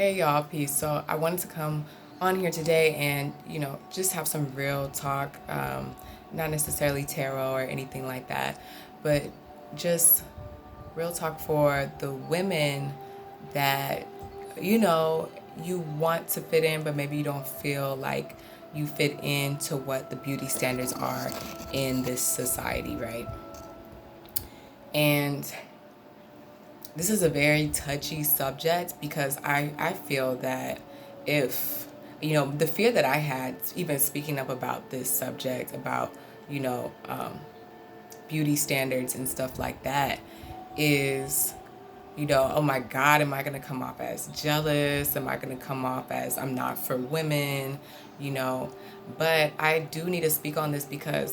Hey y'all, peace. So I wanted to come on here today and, just have some real talk, not necessarily tarot or anything like that, but just real talk for the women that, you want to fit in, but maybe you don't feel like you fit into what the beauty standards are in this society, right? And this is a very touchy subject because I feel that if, the fear that I had, even speaking up about this subject, about, you know, um, beauty standards and stuff like that, is, oh my God, am I going to come off as jealous? Am I going to come off as I'm not for women? You know, but I do need to speak on this because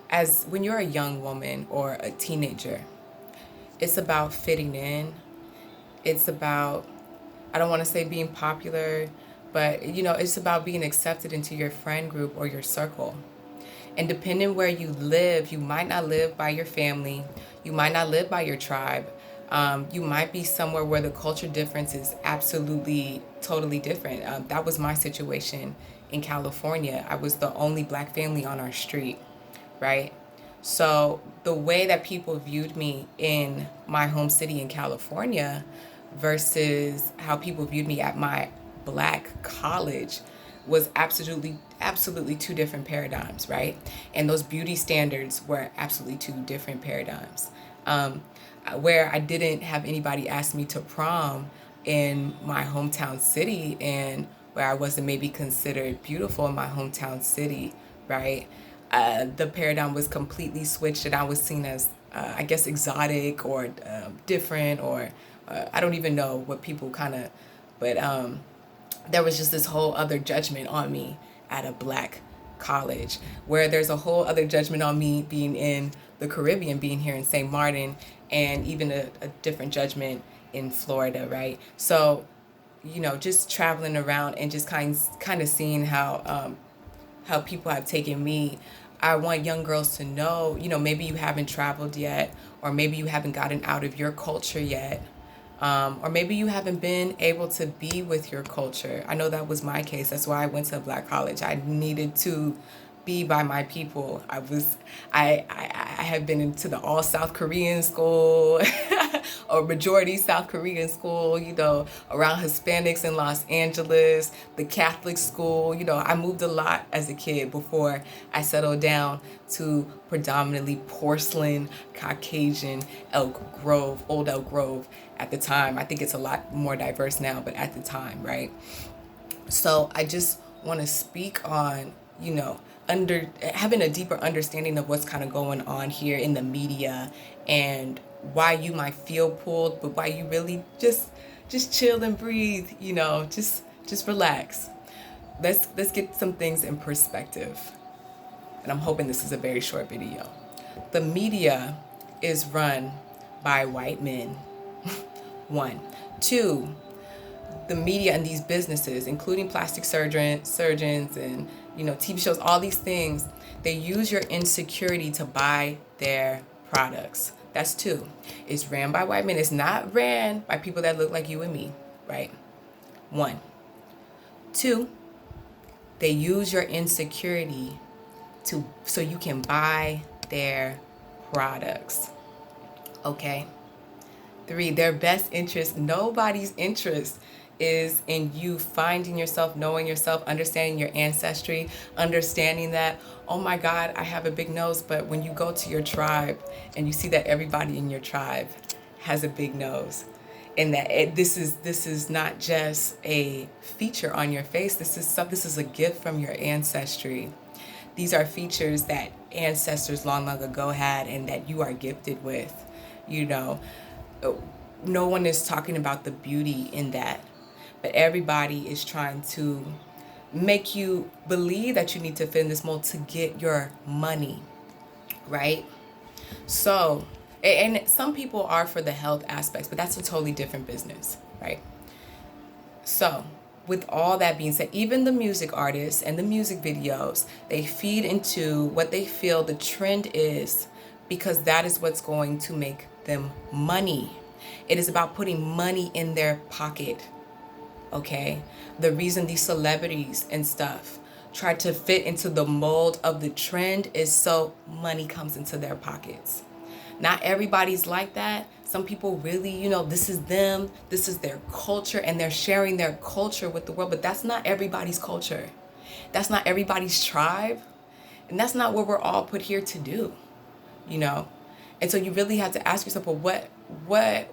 as when you're a young woman or a teenager, it's about fitting in. It's about, I don't want to say being popular, but it's about being accepted into your friend group or your circle. And depending where you live, you might not live by your family, you might not live by your tribe. You might be somewhere where the culture difference is absolutely totally different. That was my situation in California. I was the only black family on our street, right? So the way that people viewed me in my home city in California versus how people viewed me at my black college was absolutely two different paradigms, right? And those beauty standards were absolutely two different paradigms. Um, where I didn't have anybody ask me to prom in my hometown city, and where I wasn't maybe considered beautiful in my hometown city, right? The paradigm was completely switched, and I was seen as, I guess, exotic or different, or I don't even know what people kind of, but there was just this whole other judgment on me at a black college, where there's a whole other judgment on me being in the Caribbean, being here in St. Martin, and even a different judgment in Florida, right? So, just traveling around and just kind of seeing how people have taken me. I want young girls to know, maybe you haven't traveled yet, or maybe you haven't gotten out of your culture yet, or maybe you haven't been able to be with your culture. I know that was my case. That's why I went to a black college. I needed to be by my people. I have been into the all South Korean school, or majority South Korean school, around Hispanics in Los Angeles, the Catholic school. I moved a lot as a kid before I settled down to predominantly porcelain, Caucasian Old Elk Grove at the time. I think it's a lot more diverse now, but at the time, right? So I just want to speak on, under having a deeper understanding of what's kind of going on here in the media, and why you might feel pulled, but why you really just chill and breathe, just relax. Let's get some things in perspective. And I'm hoping this is a very short video. The media is run by white men. One. Two, the media and these businesses, including plastic surgeons and TV shows, all these things, they use your insecurity to buy their products. That's two. It's ran by white men. It's not ran by people that look like you and me, right? One. Two, they use your insecurity so you can buy their products. Okay? Three, their best interest, nobody's interest, is in you finding yourself, knowing yourself, understanding your ancestry, understanding that, oh my God, I have a big nose, but when you go to your tribe and you see that everybody in your tribe has a big nose, and that this is not just a feature on your face, this is a gift from your ancestry. These are features that ancestors long ago had and that you are gifted with. No one is talking about the beauty in that, but everybody is trying to make you believe that you need to fit in this mold to get your money, right? So, and some people are for the health aspects, but that's a totally different business, right? So, with all that being said, even the music artists and the music videos, they feed into what they feel the trend is, because that is what's going to make them money. It is about putting money in their pocket. okay? The reason these celebrities and stuff try to fit into the mold of the trend is so money comes into their pockets. Not everybody's like that. Some people really, this is them, this is their culture, and they're sharing their culture with the world, but that's not everybody's culture. That's not everybody's tribe, and that's not what we're all put here to do, you know? And so you really have to ask yourself, well, what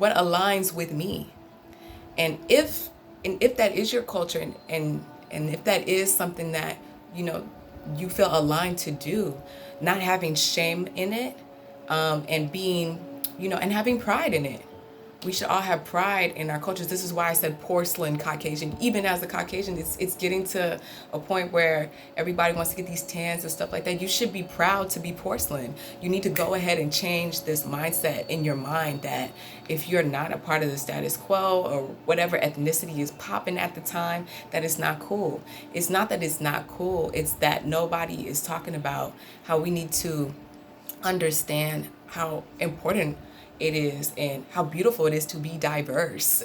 aligns with me? And if that is your culture, and if that is something that you feel aligned to do, not having shame in it, and being and having pride in it. We should all have pride in our cultures. This is why I said porcelain Caucasian. Even as a Caucasian, it's getting to a point where everybody wants to get these tans and stuff like that. You should be proud to be porcelain. You need to go ahead and change this mindset in your mind that if you're not a part of the status quo or whatever ethnicity is popping at the time, that it's not cool. It's not that it's not cool. It's that nobody is talking about how we need to understand how important it is and how beautiful it is to be diverse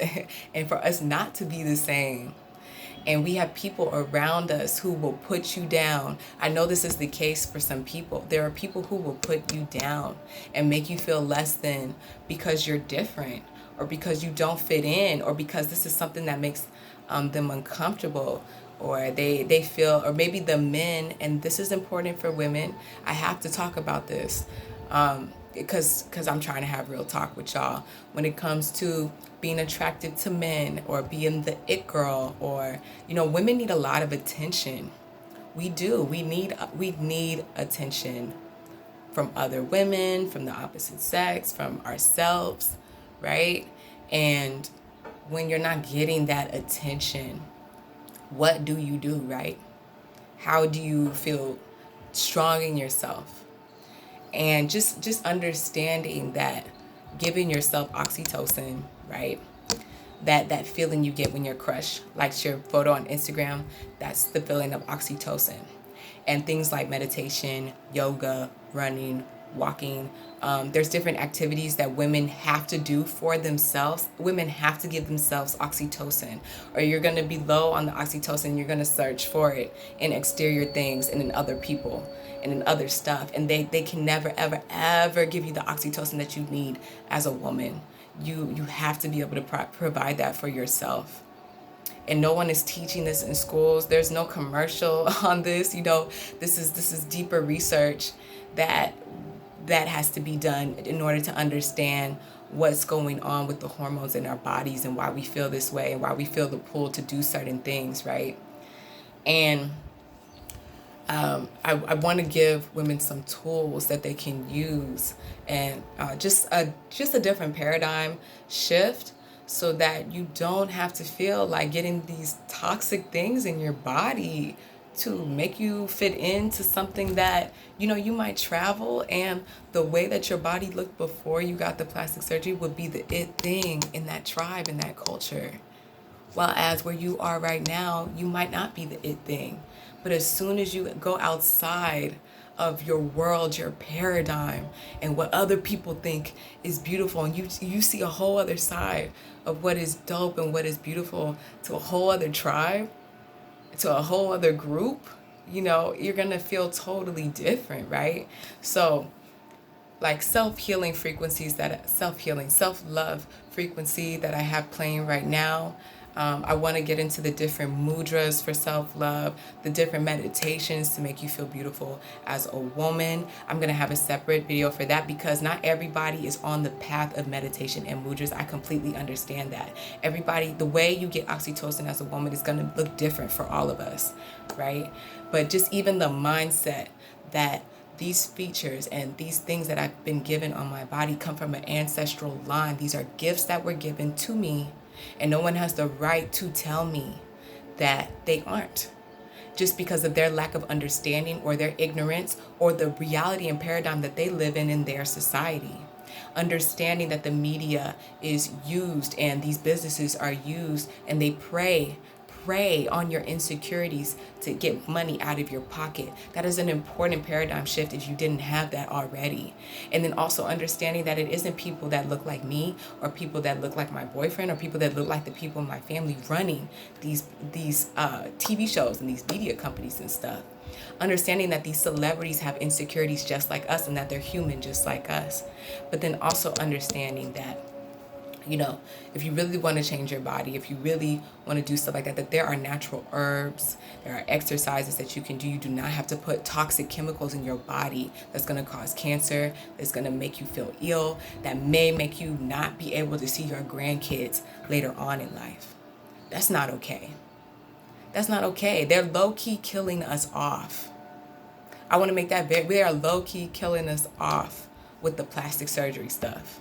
and for us not to be the same. And we have people around us who will put you down. I know this is the case for some people. There are people who will put you down and make you feel less than because you're different, or because you don't fit in, or because this is something that makes them uncomfortable, or they feel, or maybe the men, and this is important for women. I have to talk about this because I'm trying to have real talk with y'all when it comes to being attracted to men or being the it girl, or women need a lot of attention. We do. We need attention from other women, from the opposite sex, from ourselves, right? And when you're not getting that attention, what do you do, right? How do you feel strong in yourself? And just understanding that giving yourself oxytocin, right? That feeling you get when your crush likes your photo on Instagram, that's the feeling of oxytocin. And things like meditation, yoga, running, walking. There's different activities that women have to do for themselves. Women have to give themselves oxytocin, or you're going to be low on the oxytocin. You're going to search for it in exterior things and in other people and in other stuff. And they can never, ever, ever give you the oxytocin that you need as a woman. You have to be able to provide that for yourself. And no one is teaching this in schools. There's no commercial on this. This is deeper research that has to be done in order to understand what's going on with the hormones in our bodies and why we feel this way and why we feel the pull to do certain things, right? And I want to give women some tools that they can use, and just a different paradigm shift, so that you don't have to feel like getting these toxic things in your body to make you fit into something that you might travel, and the way that your body looked before you got the plastic surgery would be the it thing in that tribe, in that culture. While as where you are right now, you might not be the it thing. But as soon as you go outside of your world, your paradigm, and what other people think is beautiful, and you see a whole other side of what is dope and what is beautiful to a whole other tribe, to a whole other group, you're gonna feel totally different, right? So like self-healing frequencies, self-love frequency that I have playing right now. I want to get into the different mudras for self-love, the different meditations to make you feel beautiful as a woman. I'm going to have a separate video for that, because not everybody is on the path of meditation and mudras. I completely understand that. Everybody, the way you get oxytocin as a woman is going to look different for all of us, right? But just even the mindset that these features and these things that I've been given on my body come from an ancestral line. These are gifts that were given to me, and no one has the right to tell me that they aren't, just because of their lack of understanding or their ignorance or the reality and paradigm that they live in their society. Understanding that the media is used and these businesses are used, and they prey prey on your insecurities to get money out of your pocket. That is an important paradigm shift if you didn't have that already. And then also understanding that it isn't people that look like me or people that look like my boyfriend or people that look like the people in my family running these TV shows and these media companies and stuff. Understanding that these celebrities have insecurities just like us and that they're human just like us. But then also understanding that, you know, if you really want to change your body, if you really want to do stuff like that, that there are natural herbs, there are exercises that you can do. You do not have to put toxic chemicals in your body that's going to cause cancer, that's going to make you feel ill, that may make you not be able to see your grandkids later on in life. That's not okay. That's not okay. They're low-key killing us off. I want to make that very, they are low-key killing us off with the plastic surgery stuff.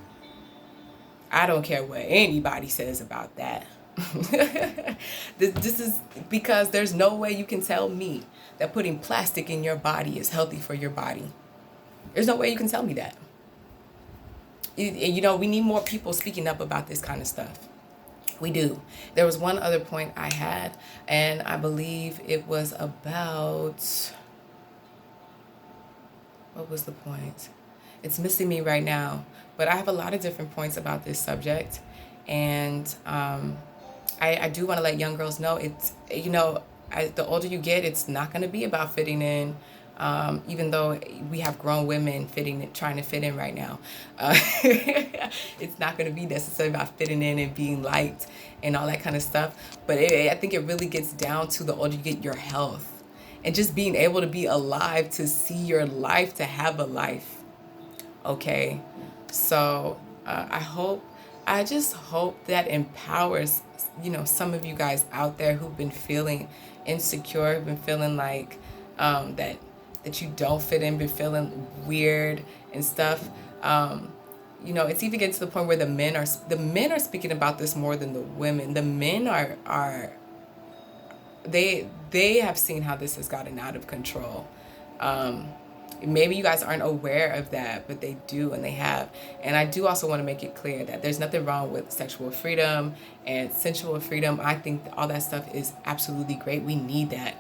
I don't care what anybody says about that. This is because there's no way you can tell me that putting plastic in your body is healthy for your body. There's no way you can tell me that. You know, we need more people speaking up about this kind of stuff. We do. There was one other point I had, and I believe it was about, what was the point? It's missing me right now, but I have a lot of different points about this subject, and I do want to let young girls know it's, you know, the older you get, it's not going to be about fitting in, even though we have grown women trying to fit in right now. It's not going to be necessarily about fitting in and being liked and all that kind of stuff, but I think it really gets down to the older you get, your health, and just being able to be alive, to see your life, to have a life. Okay, so I just hope that empowers, you know, some of you guys out there who've been feeling insecure, who've been feeling like that you don't fit in, been feeling weird and stuff. You know, it's even getting to the point where the men are speaking about this more than the women. The men are they have seen how this has gotten out of control. Maybe you guys aren't aware of that, but they do, and they have. And I do also want to make it clear that there's nothing wrong with sexual freedom and sensual freedom. I think all that stuff is absolutely great. We need that.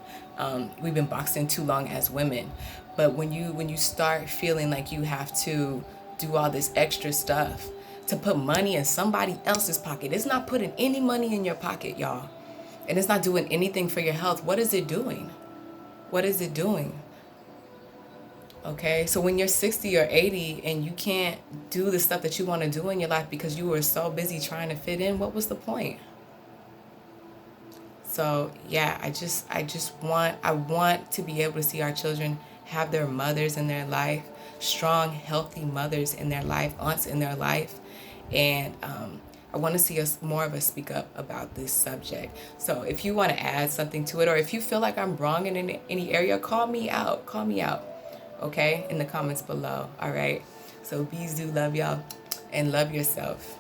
We've been boxed in too long as women. But when you start feeling like you have to do all this extra stuff to put money in somebody else's pocket, it's not putting any money in your pocket, y'all. And it's not doing anything for your health. What is it doing? What is it doing? Okay, so when you're 60 or 80 and you can't do the stuff that you want to do in your life because you were so busy trying to fit in, what was the point? So yeah, I want to be able to see our children have their mothers in their life, strong, healthy mothers in their life, aunts in their life, and I want to see more of us speak up about this subject. So if you want to add something to it, or if you feel like I'm wrong in any area, call me out. Okay, in the comments below. All right, so bees do love y'all, and love yourself.